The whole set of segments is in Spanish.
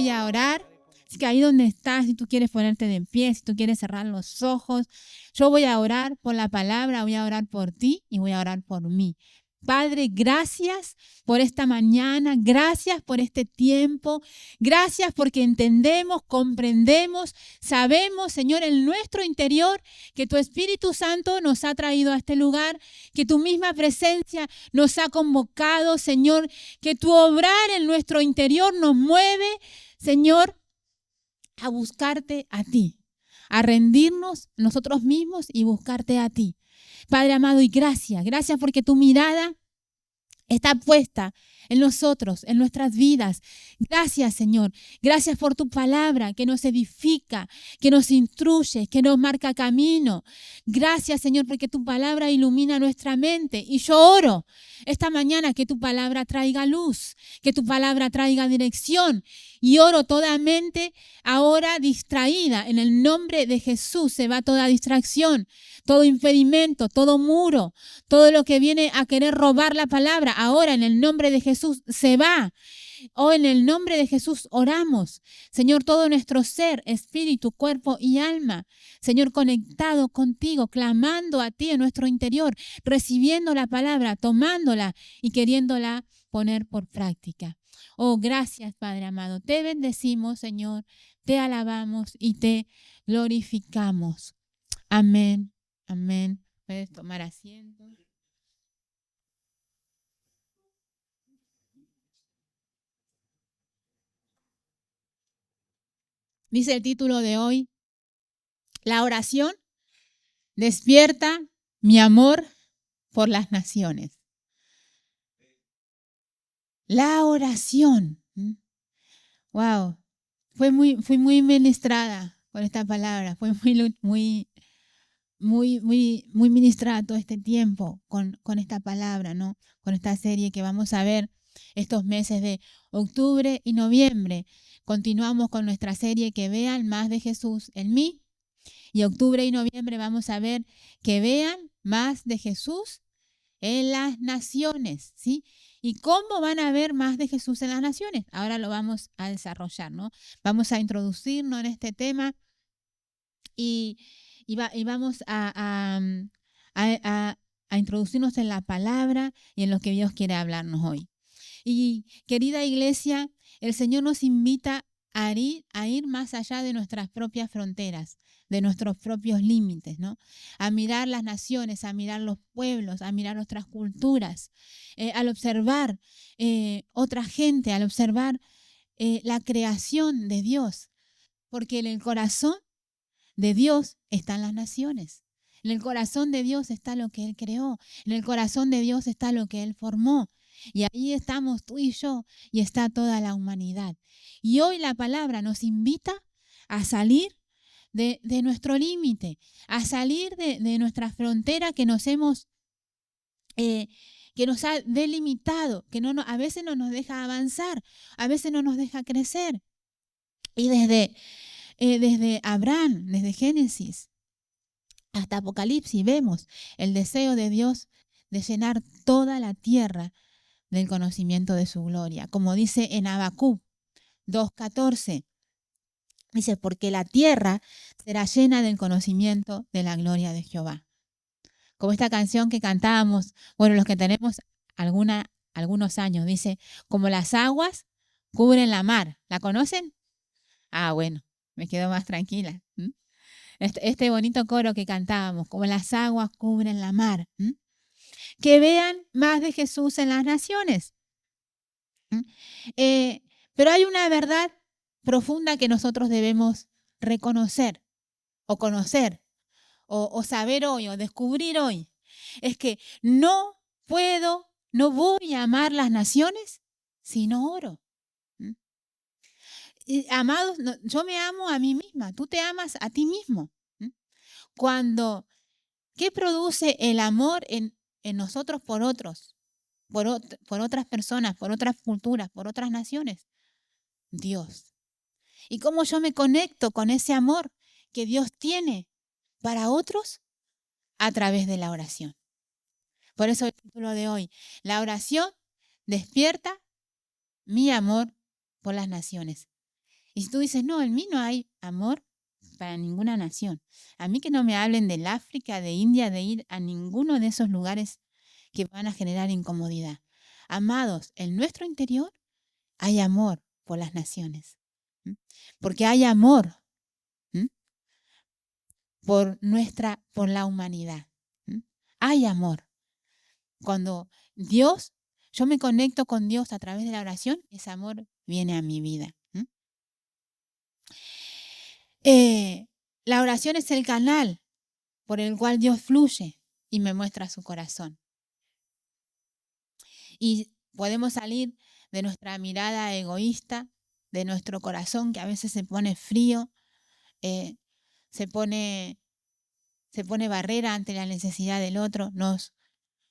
voy a orar. Así que ahí donde estás, si tú quieres ponerte de pie, si tú quieres cerrar los ojos, yo voy a orar por la palabra, voy a orar por ti y voy a orar por mí. Padre, gracias por esta mañana, gracias por este tiempo, gracias porque entendemos, comprendemos, sabemos, Señor, en nuestro interior que tu Espíritu Santo nos ha traído a este lugar, que tu misma presencia nos ha convocado, Señor, que tu obrar en nuestro interior nos mueve, Señor, a buscarte a ti, a rendirnos nosotros mismos y buscarte a ti. Padre amado, y gracias porque tu mirada está puesta en nosotros, en nuestras vidas. Gracias, Señor. Gracias por tu palabra que nos edifica, que nos instruye, que nos marca camino. Gracias, Señor, porque tu palabra ilumina nuestra mente. Y yo oro esta mañana que tu palabra traiga luz, que tu palabra traiga dirección. Y oro toda mente ahora distraída. En el nombre de Jesús se va toda distracción, todo impedimento, todo muro, todo lo que viene a querer robar la palabra. Ahora en el nombre de Jesús se va. Oh, en el nombre de Jesús oramos. Señor, todo nuestro ser, espíritu, cuerpo y alma. Señor, conectado contigo, clamando a ti en nuestro interior, recibiendo la palabra, tomándola y queriéndola poner por práctica. Oh, gracias, Padre amado. Te bendecimos, Señor. Te alabamos y te glorificamos. Amén. Amén. Puedes tomar asiento. Dice el título de hoy: la oración despierta mi amor por las naciones. La oración. Wow. Fui muy ministrada por esta palabra. Fue muy ministrada todo este tiempo con esta palabra, ¿no? Con esta serie que vamos a ver estos meses de octubre y noviembre. Continuamos con nuestra serie que vean más de Jesús en mí. Y octubre y noviembre vamos a ver que vean más de Jesús en las naciones, ¿sí? ¿Y cómo van a ver más de Jesús en las naciones? Ahora lo vamos a desarrollar, ¿no? Vamos a introducirnos en este tema y vamos a introducirnos en la palabra y en lo que Dios quiere hablarnos hoy. Y querida iglesia, el Señor nos invita a ir más allá de nuestras propias fronteras, de nuestros propios límites, ¿no? A mirar las naciones, a mirar los pueblos, a mirar nuestras culturas, al observar otra gente, al observar la creación de Dios, porque en el corazón de Dios están las naciones. En el corazón de Dios está lo que Él creó. En el corazón de Dios está lo que Él formó. Y ahí estamos tú y yo y está toda la humanidad. Y hoy la palabra nos invita a salir de nuestro límite, a salir de nuestra frontera que nos ha delimitado, que a veces no nos deja avanzar, a veces no nos deja crecer. Y desde Abraham, desde Génesis hasta Apocalipsis, vemos el deseo de Dios de llenar toda la tierra del conocimiento de su gloria. Como dice en Habacuc 2:14, dice, porque la tierra será llena del conocimiento de la gloria de Jehová. Como esta canción que cantábamos, bueno, los que tenemos algunos años, dice, como las aguas cubren la mar. ¿La conocen? Ah, bueno, me quedo más tranquila. Este bonito coro que cantábamos, como las aguas cubren la mar. Que vean más de Jesús en las naciones. Pero hay una verdad profunda que nosotros debemos reconocer o conocer o saber hoy o descubrir hoy. Es que no voy a amar las naciones si no oro. Y, amados, yo me amo a mí misma, tú te amas a ti mismo. ¿Qué produce el amor en nosotros por otros? Por otras personas, por otras culturas, por otras naciones. Dios. ¿Y cómo yo me conecto con ese amor que Dios tiene para otros? A través de la oración. Por eso el título de hoy, la oración despierta mi amor por las naciones. Y si tú dices, no, en mí no hay amor para ninguna nación. A mí que no me hablen del África, de India, de ir a ninguno de esos lugares que van a generar incomodidad. Amados, en nuestro interior hay amor por las naciones. ¿M? Porque hay amor, ¿m?, por la humanidad. ¿M? Hay amor. Cuando yo me conecto con Dios a través de la oración, ese amor viene a mi vida. ¿M? La oración es el canal por el cual Dios fluye y me muestra su corazón. Y podemos salir de nuestra mirada egoísta, de nuestro corazón que a veces se pone frío, eh, se pone barrera ante la necesidad del otro, nos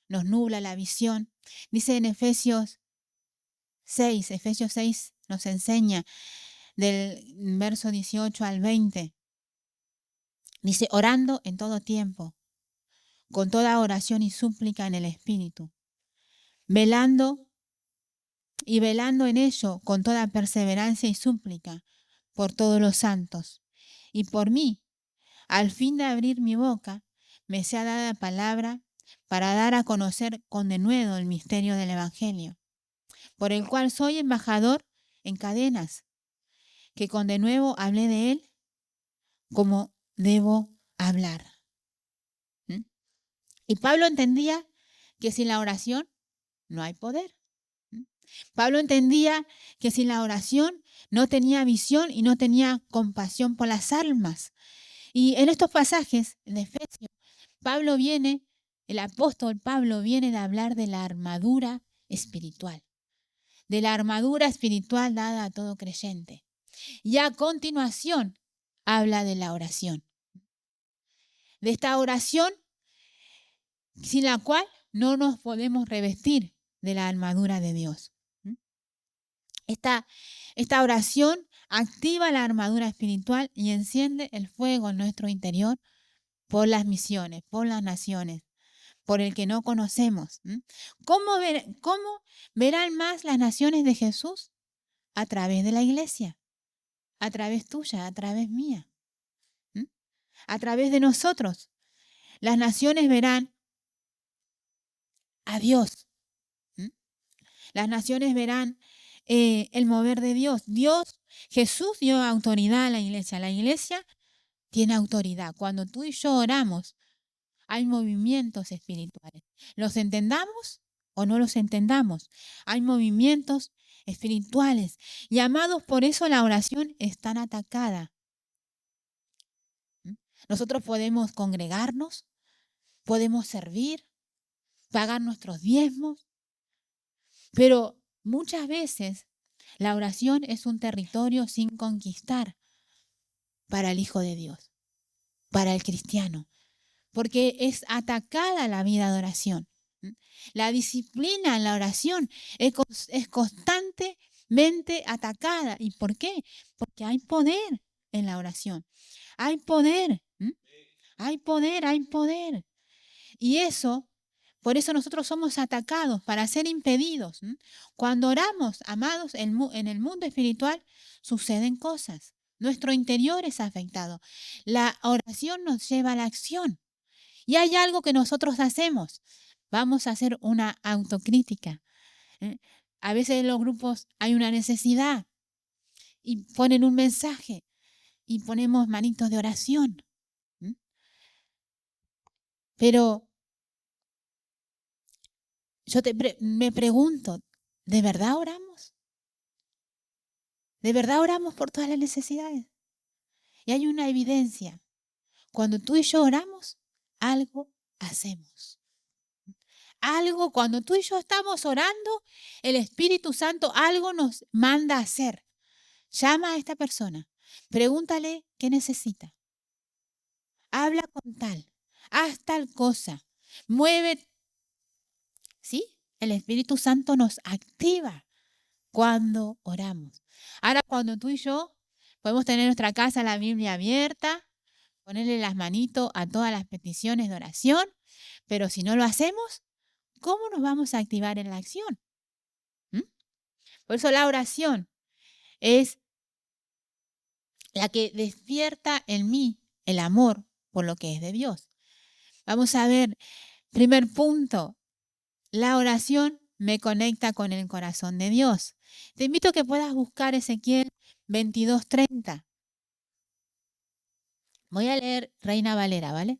nubla la visión. Dice en Efesios 6 nos enseña del verso 18 al 20. Dice, orando en todo tiempo, con toda oración y súplica en el Espíritu, velando en ello con toda perseverancia y súplica por todos los santos. Y por mí, al fin de abrir mi boca, me sea dada palabra para dar a conocer con denuedo el misterio del Evangelio, por el cual soy embajador en cadenas, que con denuedo hablé de él como debo hablar. ¿Mm? Y Pablo entendía que sin la oración no hay poder. ¿Mm? Pablo entendía que sin la oración no tenía visión y no tenía compasión por las almas. Y en estos pasajes, en Efesios, el apóstol Pablo viene de hablar de la armadura espiritual, dada a todo creyente. Y a continuación habla de la oración, de esta oración sin la cual no nos podemos revestir de la armadura de Dios. Esta oración activa la armadura espiritual y enciende el fuego en nuestro interior por las misiones, por las naciones, por el que no conocemos. ¿Cómo verán más las naciones de Jesús? A través de la iglesia, a través tuya, a través mía, a través de nosotros. Las naciones verán a Dios. Las naciones verán el mover de Dios. Jesús dio autoridad a la iglesia. La iglesia tiene autoridad. Cuando tú y yo oramos, hay movimientos espirituales. ¿Los entendamos o no los entendamos? Hay movimientos espirituales. Y amados, por eso la oración es tan atacada. Nosotros podemos congregarnos, podemos servir, pagar nuestros diezmos, pero muchas veces la oración es un territorio sin conquistar para el Hijo de Dios, para el cristiano, porque es atacada la vida de oración. La disciplina en la oración es constantemente atacada. ¿Y por qué? Porque hay poder en la oración. Hay poder. Hay poder, hay poder. Y por eso nosotros somos atacados, para ser impedidos. Cuando oramos, amados, en el mundo espiritual suceden cosas. Nuestro interior es afectado. La oración nos lleva a la acción. Y hay algo que nosotros hacemos. Vamos a hacer una autocrítica. A veces en los grupos hay una necesidad y ponen un mensaje y ponemos manitos de oración. Pero me pregunto, ¿de verdad oramos? ¿De verdad oramos por todas las necesidades? Y hay una evidencia. Cuando tú y yo oramos, algo hacemos. Cuando tú y yo estamos orando, el Espíritu Santo algo nos manda a hacer. Llama a esta persona, pregúntale qué necesita. Habla con tal, haz tal cosa, mueve. ¿Sí? El Espíritu Santo nos activa cuando oramos. Ahora, cuando tú y yo podemos tener en nuestra casa la Biblia abierta, ponerle las manitos a todas las peticiones de oración, pero si no lo hacemos, ¿cómo nos vamos a activar en la acción? Por eso la oración es la que despierta en mí el amor por lo que es de Dios. Vamos a ver, primer punto, la oración me conecta con el corazón de Dios. Te invito a que puedas buscar Ezequiel 22:30. Voy a leer Reina Valera, ¿vale?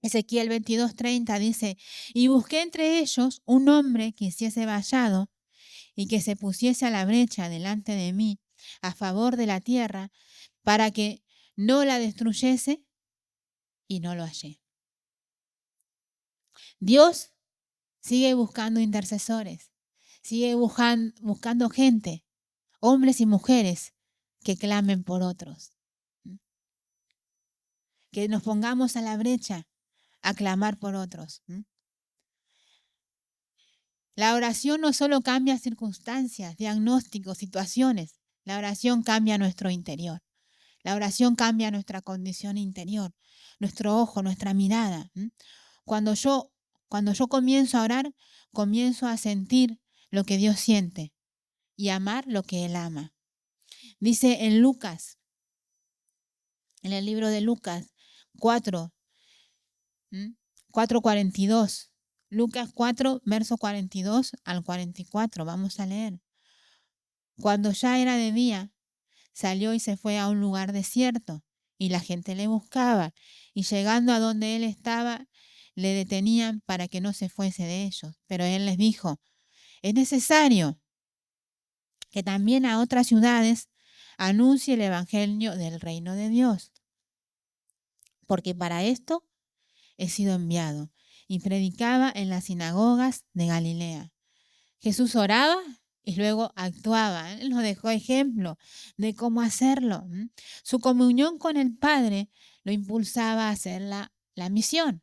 Ezequiel 22:30 dice, y busqué entre ellos un hombre que hiciese vallado y que se pusiese a la brecha delante de mí a favor de la tierra para que no la destruyese, y no lo hallé. Dios sigue buscando intercesores, sigue buscando gente, hombres y mujeres que clamen por otros, que nos pongamos a la brecha a clamar por otros. La oración no solo cambia circunstancias, diagnósticos, situaciones. La oración cambia nuestro interior. La oración cambia nuestra condición interior, nuestro ojo, nuestra mirada. Cuando yo comienzo a orar, comienzo a sentir lo que Dios siente y amar lo que Él ama. Dice en Lucas, en el libro de Lucas 4:42. Lucas 4, verso 42 al 44. Vamos a leer. Cuando ya era de día, salió y se fue a un lugar desierto, y la gente le buscaba, y llegando a donde él estaba, le detenían para que no se fuese de ellos. Pero él les dijo, es necesario que también a otras ciudades anuncie el evangelio del reino de Dios, porque para esto he sido enviado. Y predicaba en las sinagogas de Galilea. Jesús oraba y luego actuaba. Él nos dejó ejemplo de cómo hacerlo. Su comunión con el Padre lo impulsaba a hacer la misión.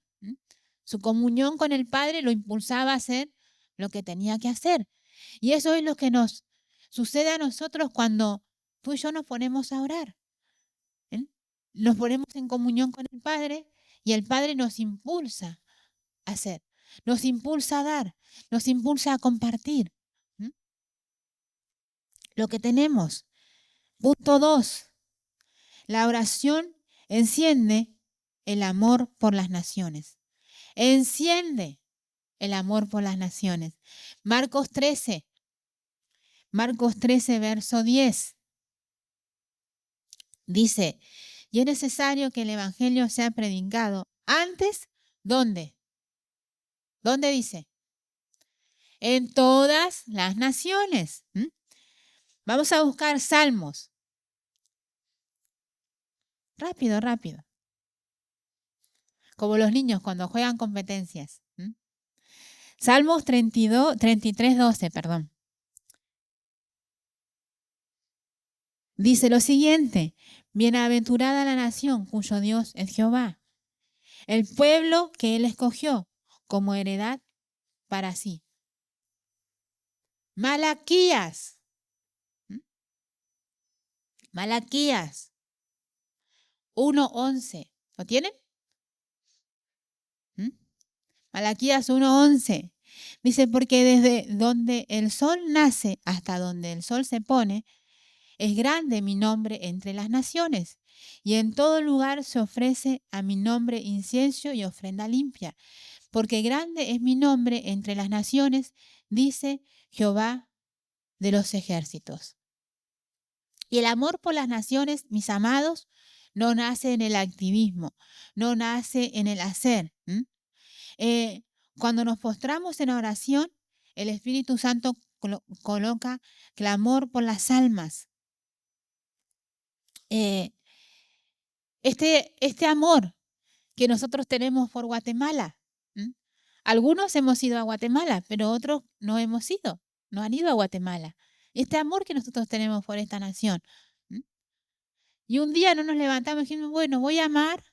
Su comunión con el Padre lo impulsaba a hacer lo que tenía que hacer. Y eso es lo que nos sucede a nosotros cuando tú y yo nos ponemos a orar. Nos ponemos en comunión con el Padre y el Padre nos impulsa a hacer, nos impulsa a dar, nos impulsa a compartir lo que tenemos. Punto 2. La oración enciende el amor por las naciones. Enciende el amor por las naciones. Marcos 13, verso 10. Dice, y es necesario que el evangelio sea predicado antes, ¿dónde? ¿Dónde dice? En todas las naciones. Vamos a buscar Salmos. Rápido, rápido. Como los niños cuando juegan competencias. Salmos 33:12, perdón. Dice lo siguiente, bienaventurada la nación cuyo Dios es Jehová, el pueblo que él escogió como heredad para sí. Malaquías. Malaquías 1:11. ¿Lo tienen? Malaquías 1:11. Dice, porque desde donde el sol nace hasta donde el sol se pone, es grande mi nombre entre las naciones, y en todo lugar se ofrece a mi nombre incienso y ofrenda limpia, porque grande es mi nombre entre las naciones, dice Jehová de los ejércitos. Y el amor por las naciones, mis amados, no nace en el activismo, no nace en el hacer. Cuando nos postramos en oración, el Espíritu Santo coloca clamor por las almas. Este amor que nosotros tenemos por Guatemala. Algunos hemos ido a Guatemala, pero otros no hemos ido, no han ido a Guatemala. Este amor que nosotros tenemos por esta nación. Y un día no nos levantamos y dijimos, bueno, voy a amar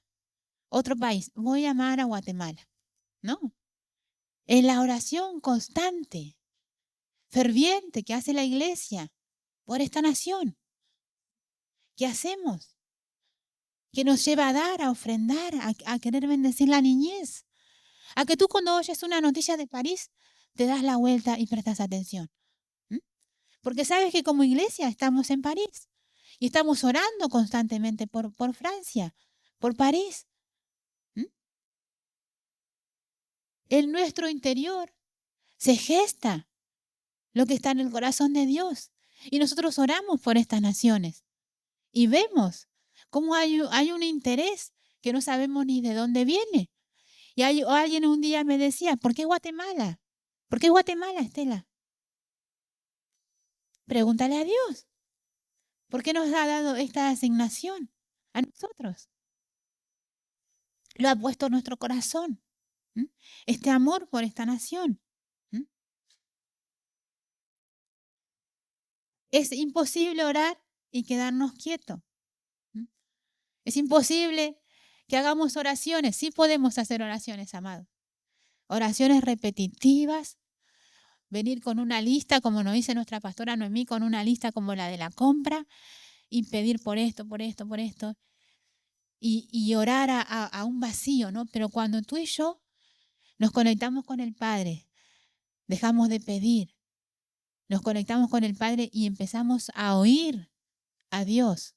otro país, voy a amar a Guatemala. No, es la oración constante, ferviente que hace la iglesia por esta nación. ¿Qué hacemos? Que nos lleva a dar, a ofrendar, a querer bendecir la niñez. A que tú cuando oyes una noticia de París, te das la vuelta y prestas atención. Porque sabes que como iglesia estamos en París y estamos orando constantemente por Francia, por París. ¿Mm? En nuestro interior se gesta lo que está en el corazón de Dios. Y nosotros oramos por estas naciones y vemos cómo hay un interés que no sabemos ni de dónde viene. Y alguien un día me decía, ¿por qué Guatemala? ¿Por qué Guatemala, Estela? Pregúntale a Dios. ¿Por qué nos ha dado esta asignación a nosotros? Lo ha puesto en nuestro corazón. ¿Mm? Este amor por esta nación. ¿Mm? Es imposible orar y quedarnos quietos. ¿Mm? Es imposible que hagamos oraciones. Sí podemos hacer oraciones, amados. Oraciones repetitivas. Venir con una lista, como nos dice nuestra pastora Noemí, con una lista como la de la compra y pedir por esto, por esto, por esto. Y orar a un vacío, ¿no? Pero cuando tú y yo nos conectamos con el Padre, dejamos de pedir, nos conectamos con el Padre y empezamos a oír a Dios.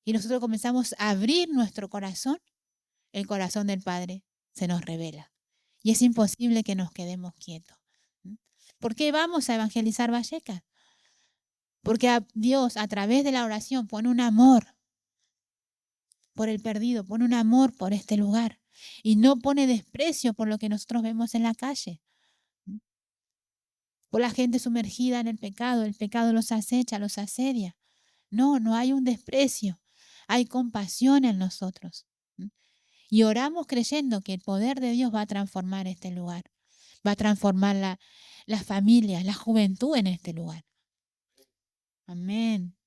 Y nosotros comenzamos a abrir nuestro corazón, el corazón del Padre se nos revela. Y es imposible que nos quedemos quietos. ¿Por qué vamos a evangelizar Vallecas? Porque Dios a través de la oración pone un amor por el perdido, pone un amor por este lugar y no pone desprecio por lo que nosotros vemos en la calle. Por la gente sumergida en el pecado los acecha, los asedia. No, no hay un desprecio, hay compasión en nosotros. Y oramos creyendo que el poder de Dios va a transformar este lugar, va a transformar las familias, la juventud en este lugar. Amén.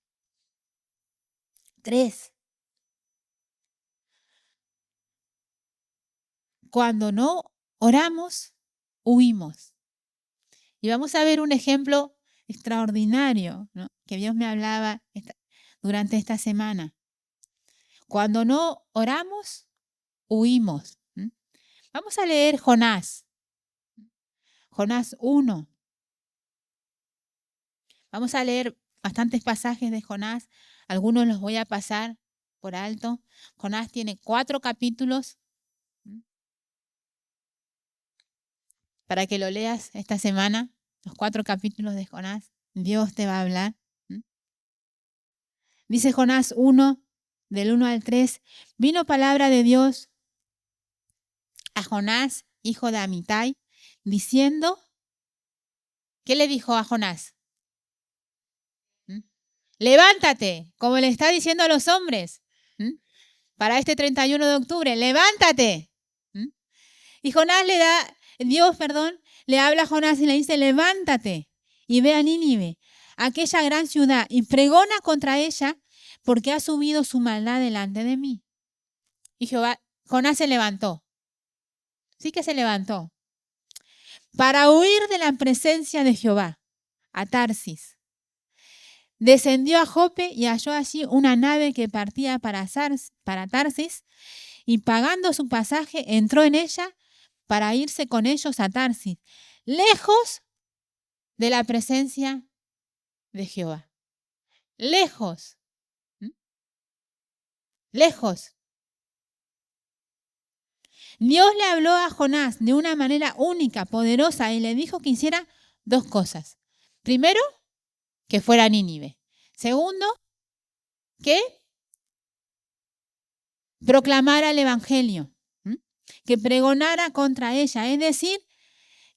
3. Cuando no oramos, huimos. Y vamos a ver un ejemplo extraordinario, ¿no?, que Dios me hablaba durante esta semana. Cuando no oramos, huimos. Vamos a leer Jonás 1. Vamos a leer bastantes pasajes de Jonás. Algunos los voy a pasar por alto. Jonás tiene 4 capítulos. Para que lo leas esta semana, los 4 capítulos de Jonás. Dios te va a hablar. Dice Jonás 1, del 1 al 3. Vino palabra de Dios a Jonás, hijo de Amitai, diciendo, ¿qué le dijo a Jonás? Levántate, como le está diciendo a los hombres, para este 31 de octubre, levántate. Y Dios le habla a Jonás y le dice, levántate y ve a Nínive, aquella gran ciudad, y pregona contra ella, porque ha subido su maldad delante de mí. Y Jonás se levantó. Sí que se levantó. Para huir de la presencia de Jehová, a Tarsis. Descendió a Jope y halló allí una nave que partía para Tarsis, y pagando su pasaje entró en ella para irse con ellos a Tarsis, lejos de la presencia de Jehová. Lejos. Lejos. Dios le habló a Jonás de una manera única, poderosa, y le dijo que hiciera 2 cosas. Primero, que fuera a Nínive. Segundo, que proclamara el evangelio, que pregonara contra ella, es decir,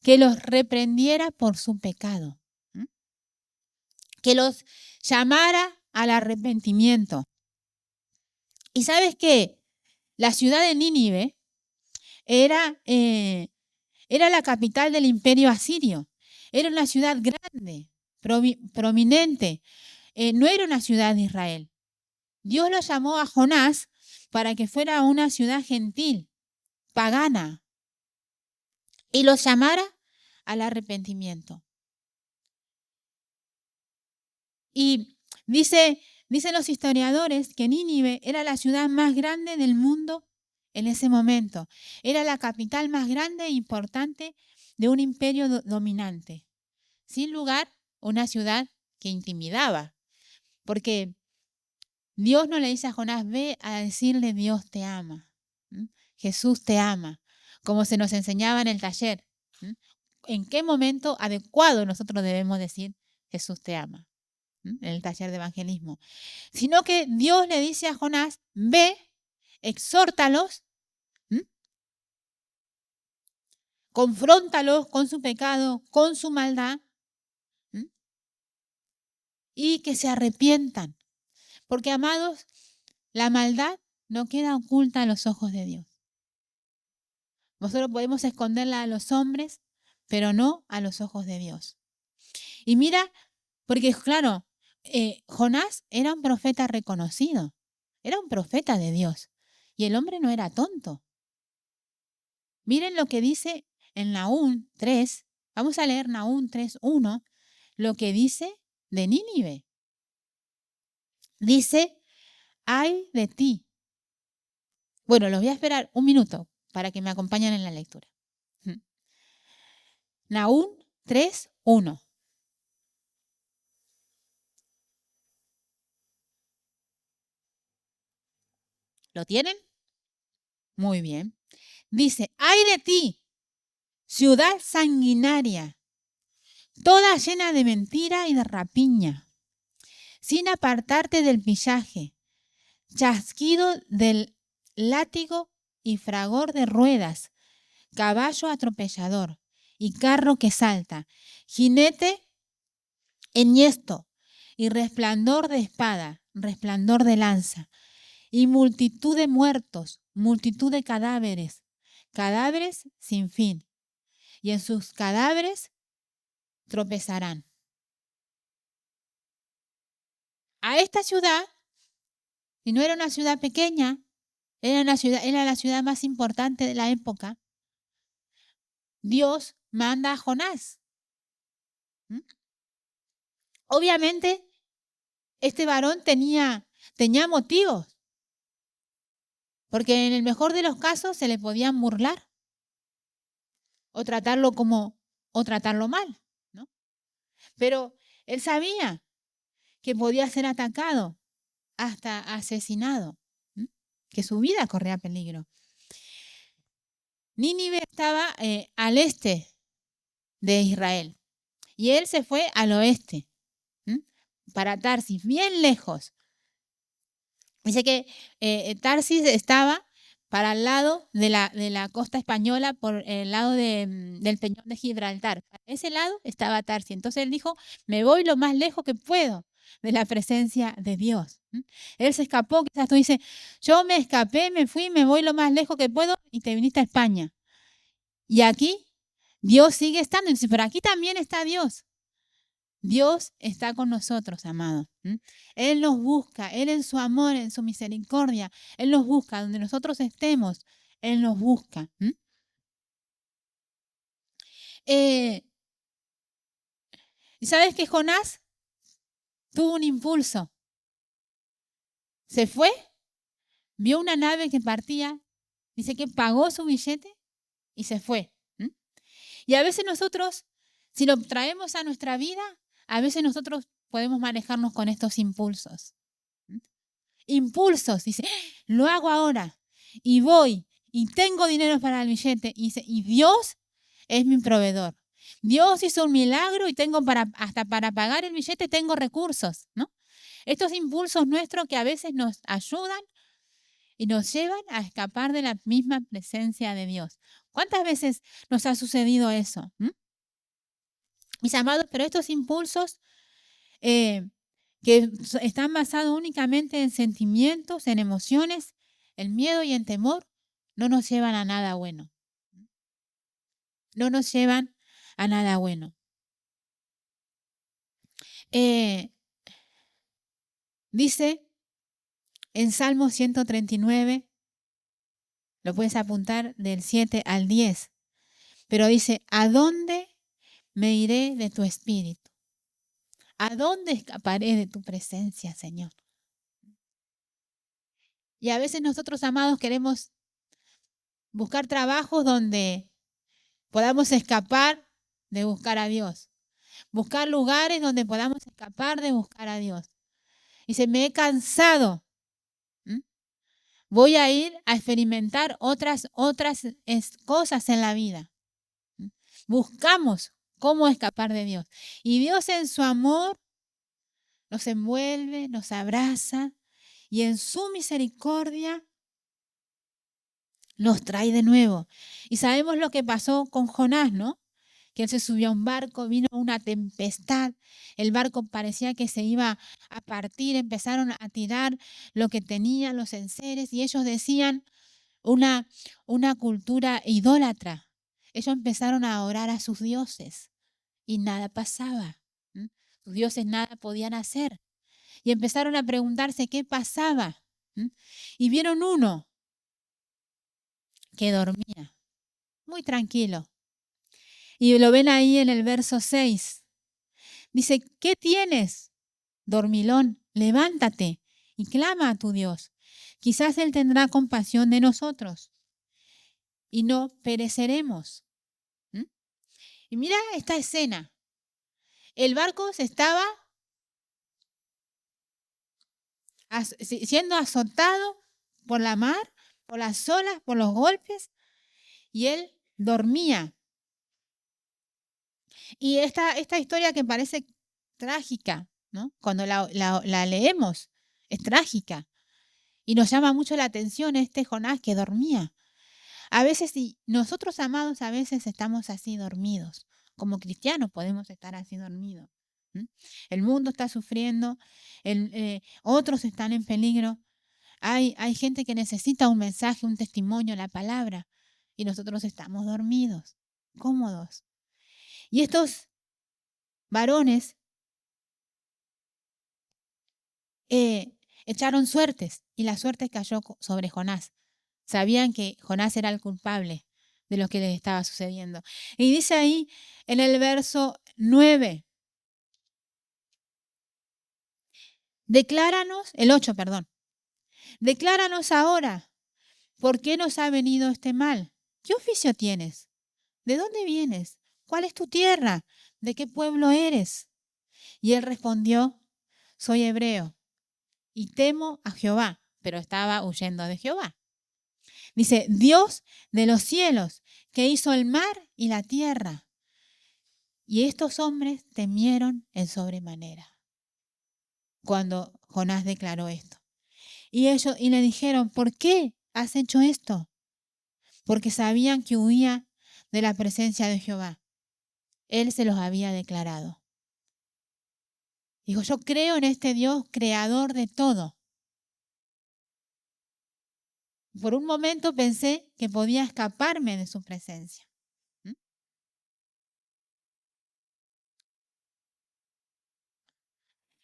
que los reprendiera por su pecado, que los llamara al arrepentimiento. ¿Y sabes qué? La ciudad de Nínive era la capital del imperio asirio. Era una ciudad grande, prominente. No era una ciudad de Israel. Dios lo llamó a Jonás para que fuera una ciudad gentil, pagana, y los llamara al arrepentimiento. Y dicen los historiadores que Nínive era la ciudad más grande del mundo en ese momento. Era la capital más grande e importante de un imperio dominante. Sin lugar una ciudad que intimidaba, porque Dios no le dice a Jonás, ve a decirle Dios te ama, ¿m? Jesús te ama, como se nos enseñaba en el taller. ¿M? ¿En qué momento adecuado nosotros debemos decir Jesús te ama? ¿M? En el taller de evangelismo. Sino que Dios le dice a Jonás, ve, exhórtalos, ¿m? Confróntalos con su pecado, con su maldad, ¿m? Y que se arrepientan. Porque, amados, la maldad no queda oculta a los ojos de Dios. Nosotros podemos esconderla a los hombres, pero no a los ojos de Dios. Y mira, porque claro, Jonás era un profeta reconocido, era un profeta de Dios, y el hombre no era tonto. Miren lo que dice en Nahum 3, vamos a leer Nahum 3:1, lo que dice de Nínive. Dice, ay de ti. Bueno, los voy a esperar un minuto para que me acompañen en la lectura. Nahum 3:1. ¿Lo tienen? Muy bien. Dice, ay de ti, ciudad sanguinaria, toda llena de mentira y de rapiña, sin apartarte del pillaje, chasquido del látigo y fragor de ruedas, caballo atropellador y carro que salta, jinete enhiesto y resplandor de espada, resplandor de lanza, y multitud de muertos, multitud de cadáveres, cadáveres sin fin, y en sus cadáveres tropezarán. A esta ciudad, y no era una ciudad pequeña, era la ciudad más importante de la época, Dios manda a Jonás. ¿Mm? Obviamente, este varón tenía motivos, porque en el mejor de los casos se le podían burlar o tratarlo mal, ¿no? Pero él sabía que podía ser atacado, hasta asesinado, ¿m? Que su vida corría peligro. Nínive estaba al este de Israel y él se fue al oeste, ¿m? Para Tarsis, bien lejos. Dice que Tarsis estaba para el lado de la costa española, por el lado del Peñón de Gibraltar. Para ese lado estaba Tarsis. Entonces él dijo, me voy lo más lejos que puedo de la presencia de Dios. Él se escapó, quizás tú dices, yo me escapé, me fui, me voy lo más lejos que puedo y te viniste a España. Y aquí Dios sigue estando. Dice, pero aquí también está Dios. Dios está con nosotros, amados. Él nos busca, Él en su amor, en su misericordia, Él nos busca, donde nosotros estemos, Él nos busca. ¿Y sabes que Jonás tuvo un impulso? Se fue, vio una nave que partía, dice que pagó su billete y se fue. Y a veces nosotros, si lo traemos a nuestra vida, a veces nosotros podemos manejarnos con estos impulsos. Impulsos, dice, lo hago ahora y voy y tengo dinero para el billete y Dios es mi proveedor. Dios hizo un milagro y tengo hasta para pagar el billete tengo recursos, ¿no? Estos impulsos nuestros que a veces nos ayudan y nos llevan a escapar de la misma presencia de Dios. ¿Cuántas veces nos ha sucedido eso? Mis amados, pero estos impulsos que están basados únicamente en sentimientos, en emociones, en miedo y en temor, no nos llevan a nada bueno. No nos llevan a nada bueno. Dice en Salmo 139, lo puedes apuntar del 7 al 10, pero dice, ¿a dónde me iré de tu espíritu? ¿A dónde escaparé de tu presencia, Señor? Y a veces nosotros, amados, queremos buscar trabajos donde podamos escapar de buscar a Dios. buscar lugares donde podamos escapar de buscar a Dios. Dice, me he cansado. ¿Mm? Voy a ir a experimentar otras cosas en la vida. ¿Mm? Buscamos cómo escapar de Dios. Y Dios en su amor nos envuelve, nos abraza y en su misericordia nos trae de nuevo. Y sabemos lo que pasó con Jonás, ¿no? Que él se subió a un barco, vino una tempestad, el barco parecía que se iba a partir, empezaron a tirar lo que tenían los enseres y ellos decían una cultura idólatra. Ellos empezaron a orar a sus dioses y nada pasaba. ¿Mm? Sus dioses nada podían hacer. Y empezaron a preguntarse qué pasaba. ¿Mm? Y vieron uno que dormía, muy tranquilo. Y lo ven ahí en el verso 6. Dice, ¿qué tienes, dormilón? Levántate y clama a tu Dios. Quizás Él tendrá compasión de nosotros y no pereceremos. ¿Mm? Y mira esta escena. El barco se estaba siendo azotado por la mar, por las olas, por los golpes, y él dormía. Y esta historia que parece trágica, ¿no? Cuando la leemos, es trágica. Y nos llama mucho la atención este Jonás que dormía. A veces, y nosotros amados, a veces estamos así dormidos. Como cristianos podemos estar así dormidos. ¿Mm? El mundo está sufriendo, otros están en peligro. Hay gente que necesita un mensaje, un testimonio, la palabra. Y nosotros estamos dormidos, cómodos. Y estos varones echaron suertes y la suerte cayó sobre Jonás. Sabían que Jonás era el culpable de lo que les estaba sucediendo. Y dice ahí en el verso 9, el 8, perdón. Decláranos ahora, ¿por qué nos ha venido este mal? ¿Qué oficio tienes? ¿De dónde vienes? ¿Cuál es tu tierra? ¿De qué pueblo eres? Y él respondió, soy hebreo y temo a Jehová, pero estaba huyendo de Jehová. Dice, Dios de los cielos, que hizo el mar y la tierra. Y estos hombres temieron en sobremanera cuando Jonás declaró esto. Y le dijeron, ¿por qué has hecho esto? Porque sabían que huía de la presencia de Jehová. Él se los había declarado. Dijo, yo creo en este Dios creador de todo. Por un momento pensé que podía escaparme de su presencia. ¿Mm?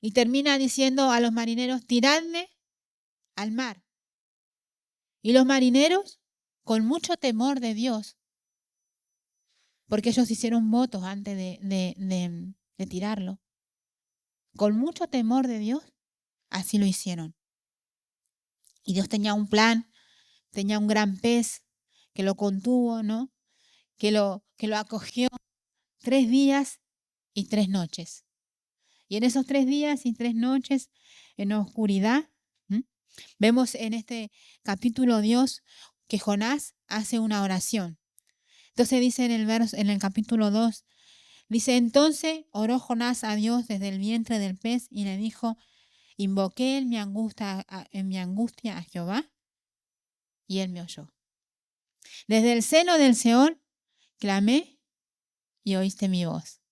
Y termina diciendo a los marineros, tiradme al mar. Y los marineros, con mucho temor de Dios, porque ellos hicieron votos antes de tirarlo, con mucho temor de Dios, así lo hicieron. Y Dios tenía un plan, tenía un gran pez que lo contuvo, ¿no? Que lo acogió 3 días y 3 noches. Y en esos 3 días y 3 noches, en oscuridad, vemos en este capítulo Dios que Jonás hace una oración. Entonces dice en el capítulo 2, dice, entonces oró Jonás a Dios desde el vientre del pez y le dijo, invoqué en mi angustia a Jehová y él me oyó. Desde el seno del Seol clamé y oíste mi voz.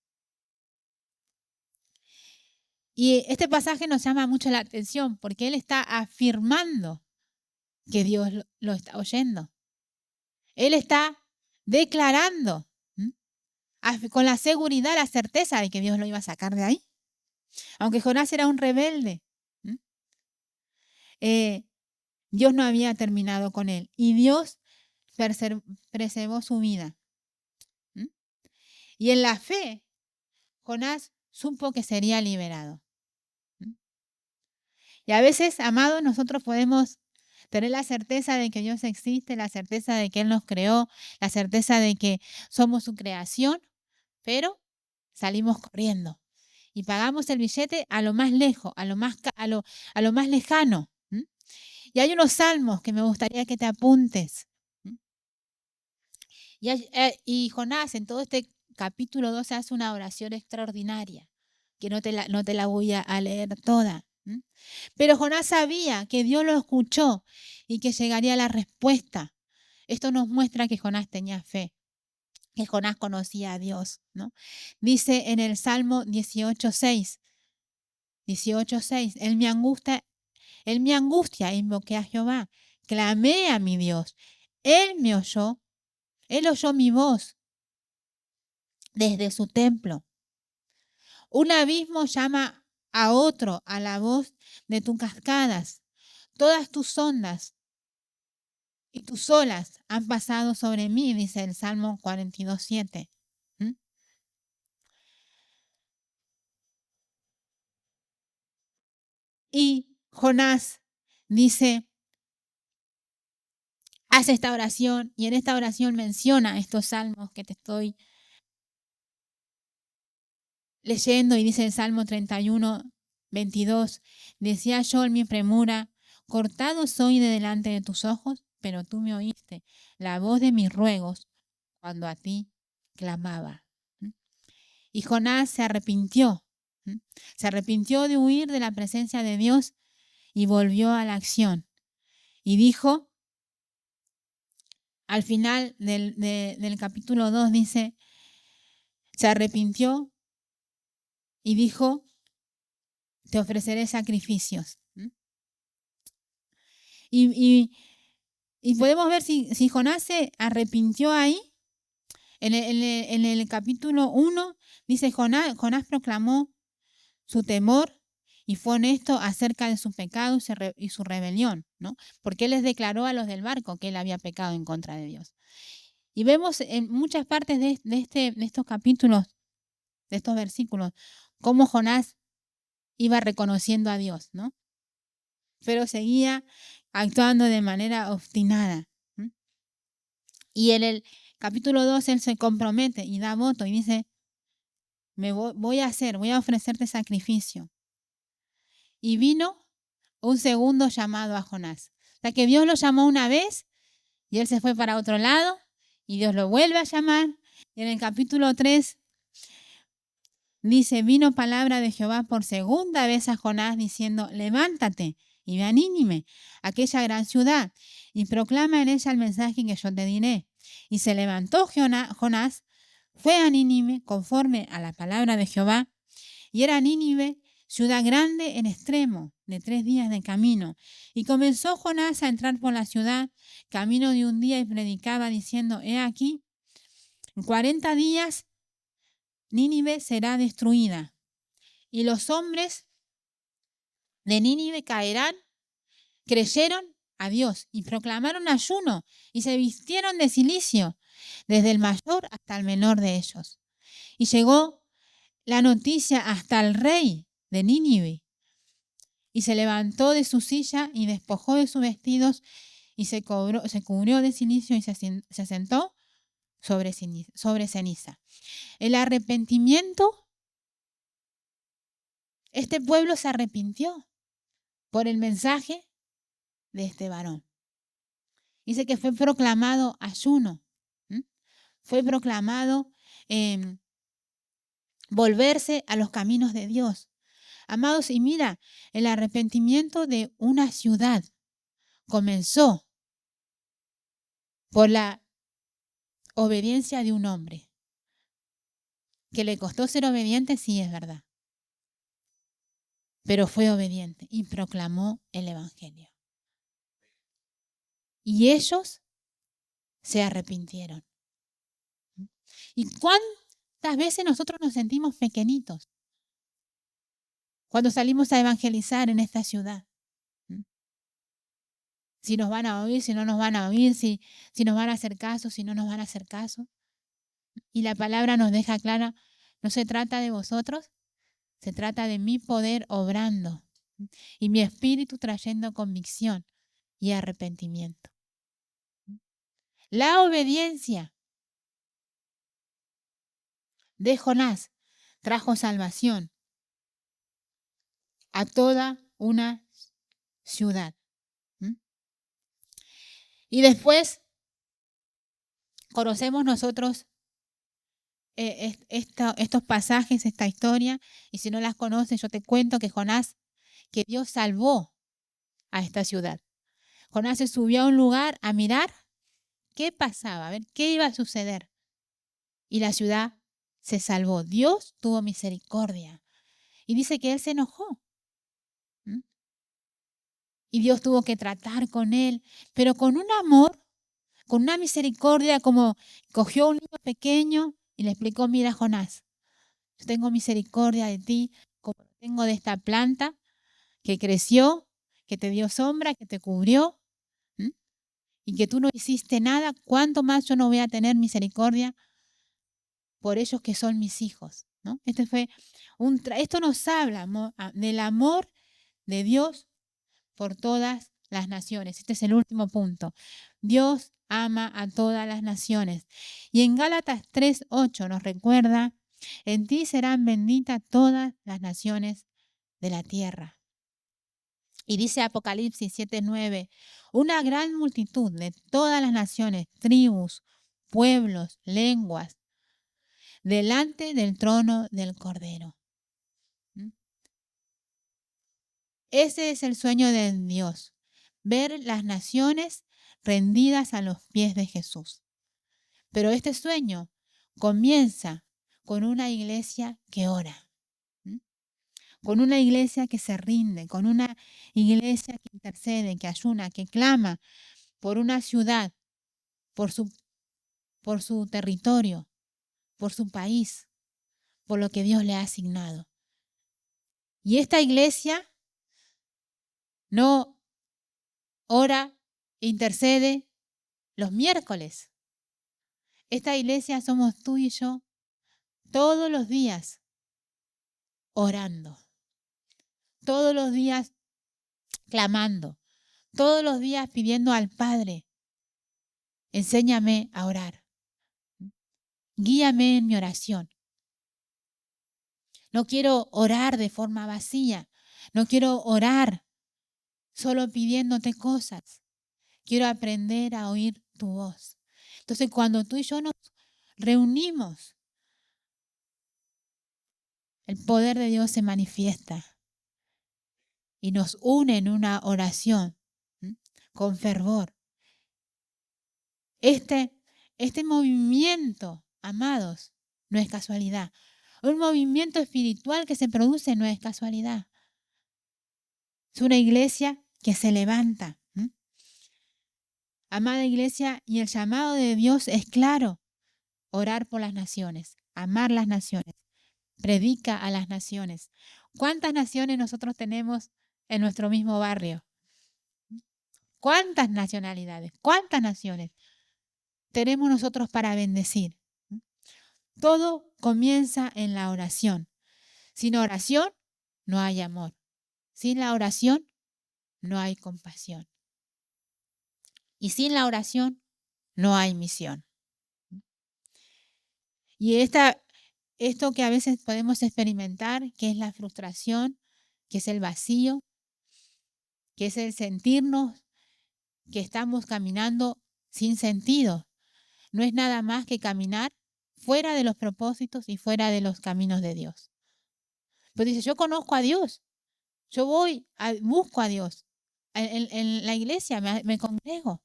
Y este pasaje nos llama mucho la atención porque él está afirmando que Dios lo está oyendo. Él está declarando con la seguridad, la certeza de que Dios lo iba a sacar de ahí. Aunque Jonás era un rebelde, Dios no había terminado con él y Dios preservó su vida. Y en la fe, Jonás supo que sería liberado. Y a veces, amados, nosotros podemos tener la certeza de que Dios existe, la certeza de que Él nos creó, la certeza de que somos su creación, pero salimos corriendo y pagamos el billete a lo más lejos, a lo más lejano. Y hay unos salmos que me gustaría que te apuntes. Y Jonás en todo este capítulo 2 hace una oración extraordinaria, que no te la voy a leer toda. Pero Jonás sabía que Dios lo escuchó y que llegaría la respuesta. Esto nos muestra que Jonás tenía fe, que Jonás conocía a Dios, ¿no? Dice en el Salmo 18:6, en mi angustia invoqué a Jehová, clamé a mi Dios, Él me oyó, Él oyó mi voz desde su templo. Un abismo llama a otro a la voz de tus cascadas. Todas tus ondas y tus olas han pasado sobre mí, dice el Salmo 42:7. Y Jonás dice, hace esta oración y en esta oración menciona estos salmos que te estoy leyendo y dice el Salmo 31:22, decía yo en mi premura, cortado soy de delante de tus ojos, pero tú me oíste la voz de mis ruegos cuando a ti clamaba. Y Jonás se arrepintió. Se arrepintió de huir de la presencia de Dios y volvió a la acción. Y dijo, al final del capítulo 2 dice, se arrepintió y dijo, te ofreceré sacrificios. Y podemos ver si Jonás se arrepintió ahí. En el capítulo 1 dice, Jonás proclamó su temor y fue honesto acerca de sus pecados y su rebelión, ¿no? Porque él les declaró a los del barco que él había pecado en contra de Dios. Y vemos en muchas partes de estos capítulos, de estos versículos, cómo Jonás iba reconociendo a Dios, ¿no? Pero seguía actuando de manera obstinada. Y en el capítulo 2 él se compromete y da voto y dice, voy a ofrecerte sacrificio. Y vino un segundo llamado a Jonás. O sea que Dios lo llamó una vez y él se fue para otro lado y Dios lo vuelve a llamar. Y en el capítulo 3 dice, vino palabra de Jehová por segunda vez a Jonás diciendo, levántate y ve a Nínive, aquella gran ciudad, y proclama en ella el mensaje que yo te diré. Y se levantó Jonás, fue a Nínive conforme a la palabra de Jehová, y era Nínive ciudad grande en extremo, de 3 días de camino. Y comenzó Jonás a entrar por la ciudad, camino de un día, y predicaba diciendo, he aquí, en 40 días Nínive será destruida, y los hombres de Nínive caerán. Creyeron a Dios y proclamaron ayuno y se vistieron de cilicio, desde el mayor hasta el menor de ellos. Y llegó la noticia hasta el rey de Nínive, y se levantó de su silla y despojó de sus vestidos y se cubrió de cilicio y se sentó sobre ceniza. El arrepentimiento, este pueblo se arrepintió por el mensaje de este varón. Dice que fue proclamado ayuno, fue proclamado volverse a los caminos de Dios. Amados, y mira, el arrepentimiento de una ciudad comenzó por la obediencia de un hombre. Que le costó ser obediente, sí, es verdad. Pero fue obediente y proclamó el evangelio. Y ellos se arrepintieron. ¿Y cuántas veces nosotros nos sentimos pequeñitos cuando salimos a evangelizar en esta ciudad? Si nos van a oír, si no nos van a oír, si nos van a hacer caso, si no nos van a hacer caso. Y la palabra nos deja clara, no se trata de vosotros, se trata de mi poder obrando y mi espíritu trayendo convicción y arrepentimiento. La obediencia de Jonás trajo salvación a toda una ciudad. ¿Mm? Y después conocemos nosotros estos pasajes, esta historia, y si no las conoces, yo te cuento que Jonás, que Dios salvó a esta ciudad. Jonás se subió a un lugar a mirar qué pasaba, a ver qué iba a suceder. Y la ciudad se salvó. Dios tuvo misericordia. Y dice que él se enojó. ¿Mm? Y Dios tuvo que tratar con él, pero con un amor, con una misericordia, como cogió a un niño pequeño y le explicó, mira, Jonás, yo tengo misericordia de ti, como tengo de esta planta que creció, que te dio sombra, que te cubrió, ¿m? Y que tú no hiciste nada, ¿cuánto más yo no voy a tener misericordia por ellos que son mis hijos? ¿No? Esto nos habla del amor de Dios por todas las naciones. Este es el último punto. Dios ama a todas las naciones. Y en Gálatas 3:8 nos recuerda, en ti serán benditas todas las naciones de la tierra. Y dice Apocalipsis 7:9, una gran multitud de todas las naciones, tribus, pueblos, lenguas, delante del trono del Cordero. ¿Mm? Ese es el sueño de Dios, ver las naciones rendidas a los pies de Jesús. Pero este sueño comienza con una iglesia que ora, con una iglesia que se rinde, con una iglesia que intercede, que ayuna, que clama por una ciudad, por su territorio, por su país, por lo que Dios le ha asignado. Y esta iglesia no ora, intercede los miércoles. Esta iglesia somos tú y yo todos los días orando, todos los días clamando, todos los días pidiendo al Padre, enséñame a orar, guíame en mi oración. No quiero orar de forma vacía, no quiero orar solo pidiéndote cosas. Quiero aprender a oír tu voz. Entonces, cuando tú y yo nos reunimos, el poder de Dios se manifiesta y nos une en una oración, ¿m? Con fervor. Este movimiento, amados, no es casualidad. Un movimiento espiritual que se produce no es casualidad. Es una iglesia que se levanta. Amada iglesia, y el llamado de Dios es claro: orar por las naciones, amar las naciones, predica a las naciones. ¿Cuántas naciones nosotros tenemos en nuestro mismo barrio? ¿Cuántas nacionalidades? ¿Cuántas naciones tenemos nosotros para bendecir? Todo comienza en la oración. Sin oración no hay amor. Sin la oración no hay compasión. Y sin la oración no hay misión. Y esto que a veces podemos experimentar, que es la frustración, que es el vacío, que es el sentirnos que estamos caminando sin sentido, no es nada más que caminar fuera de los propósitos y fuera de los caminos de Dios. Pero dice, yo conozco a Dios, yo busco a Dios, en la iglesia me congrego,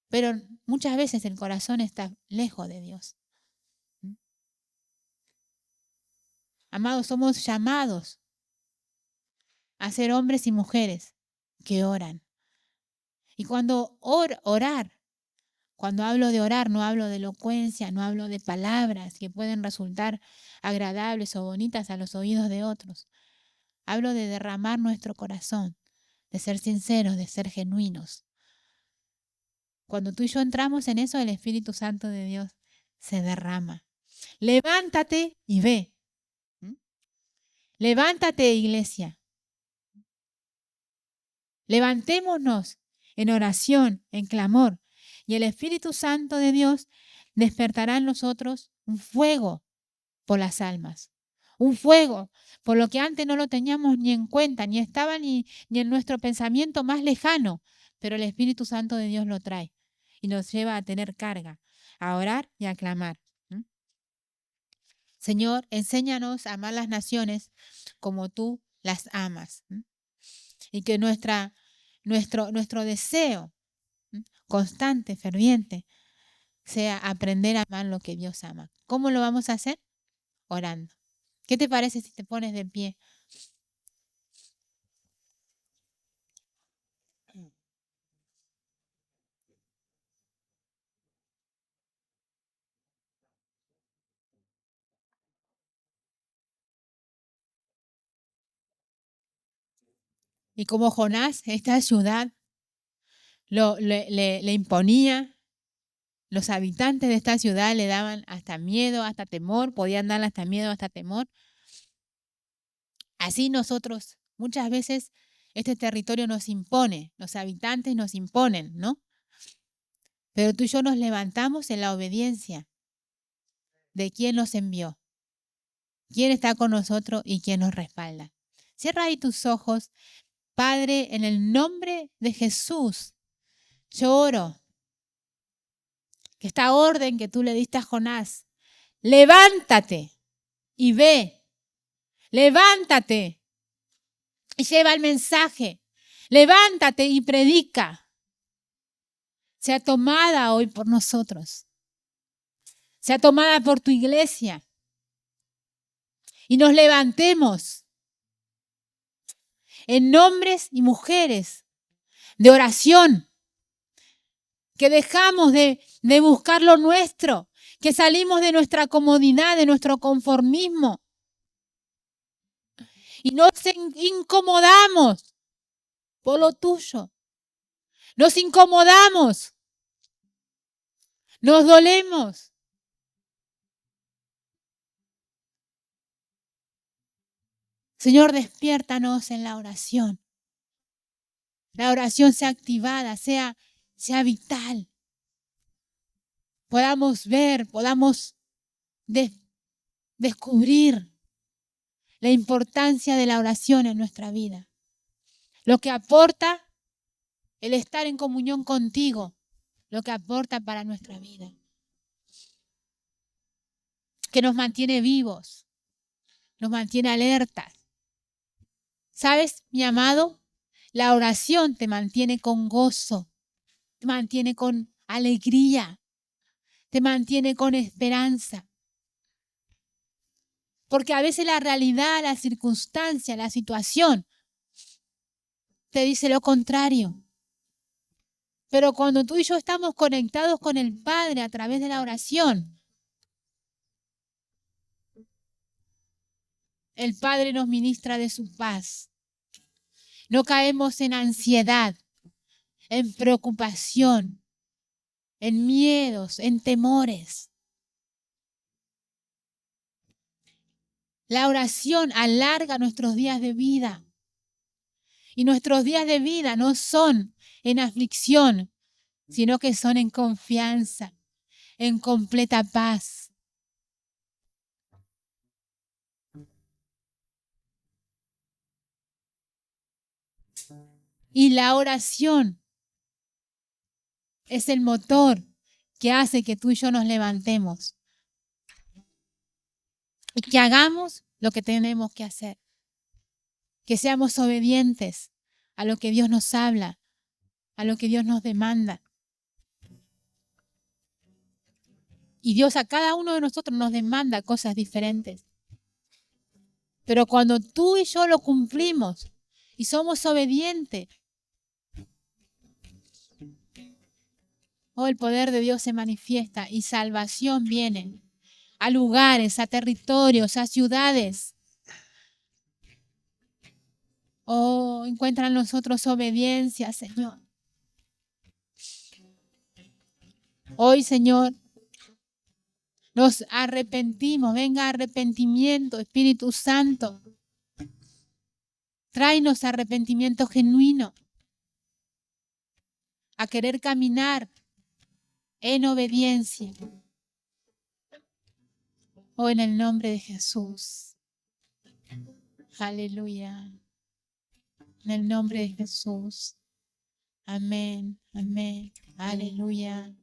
pero muchas veces el corazón está lejos de Dios. Amados, somos llamados a ser hombres y mujeres que oran. Y cuando cuando hablo de orar, no hablo de elocuencia, no hablo de palabras que pueden resultar agradables o bonitas a los oídos de otros. Hablo de derramar nuestro corazón, de ser sinceros, de ser genuinos. Cuando tú y yo entramos en eso, el Espíritu Santo de Dios se derrama. Levántate y ve. Levántate, iglesia. Levantémonos en oración, en clamor, y el Espíritu Santo de Dios despertará en nosotros un fuego por las almas. Un fuego, por lo que antes no lo teníamos ni en cuenta, ni estaba ni en nuestro pensamiento más lejano, pero el Espíritu Santo de Dios lo trae y nos lleva a tener carga, a orar y a clamar. Señor, enséñanos a amar las naciones como tú las amas. Y que nuestro deseo constante, ferviente, sea aprender a amar lo que Dios ama. ¿Cómo lo vamos a hacer? Orando. ¿Qué te parece si te pones de pie? Y como Jonás, esta ciudad le imponía, los habitantes de esta ciudad le daban hasta miedo, hasta temor, podían darle hasta miedo, hasta temor. Así nosotros, muchas veces, este territorio nos impone, los habitantes nos imponen, ¿no? Pero tú y yo nos levantamos en la obediencia de quién nos envió, quién está con nosotros y quién nos respalda. Cierra ahí tus ojos. Padre, en el nombre de Jesús, yo oro que esta orden que tú le diste a Jonás, levántate y ve, levántate y lleva el mensaje, levántate y predica, sea tomada hoy por nosotros, sea tomada por tu iglesia y nos levantemos en hombres y mujeres de oración, que dejamos de buscar lo nuestro, que salimos de nuestra comodidad, de nuestro conformismo y nos incomodamos por lo tuyo. Nos incomodamos, nos dolemos. Señor, despiértanos en la oración. La oración sea activada, sea vital. Podamos ver, podamos descubrir la importancia de la oración en nuestra vida. Lo que aporta el estar en comunión contigo, lo que aporta para nuestra vida. Que nos mantiene vivos, nos mantiene alertas. ¿Sabes, mi amado? La oración te mantiene con gozo, te mantiene con alegría, te mantiene con esperanza. Porque a veces la realidad, la circunstancia, la situación te dice lo contrario. Pero cuando tú y yo estamos conectados con el Padre a través de la oración, el Padre nos ministra de su paz. No caemos en ansiedad, en preocupación, en miedos, en temores. La oración alarga nuestros días de vida. Y nuestros días de vida no son en aflicción, sino que son en confianza, en completa paz. Y la oración es el motor que hace que tú y yo nos levantemos y que hagamos lo que tenemos que hacer. Que seamos obedientes a lo que Dios nos habla, a lo que Dios nos demanda. Y Dios a cada uno de nosotros nos demanda cosas diferentes. Pero cuando tú y yo lo cumplimos y somos obedientes, el poder de Dios se manifiesta y salvación viene a lugares, a territorios, a ciudades. Encuentra en nosotros obediencia, Señor. Hoy, Señor, nos arrepentimos. Venga arrepentimiento, Espíritu Santo. Tráenos arrepentimiento genuino. A querer caminar en obediencia. Oh, en el nombre de Jesús. Aleluya. En el nombre de Jesús. Amén. Amén. Aleluya.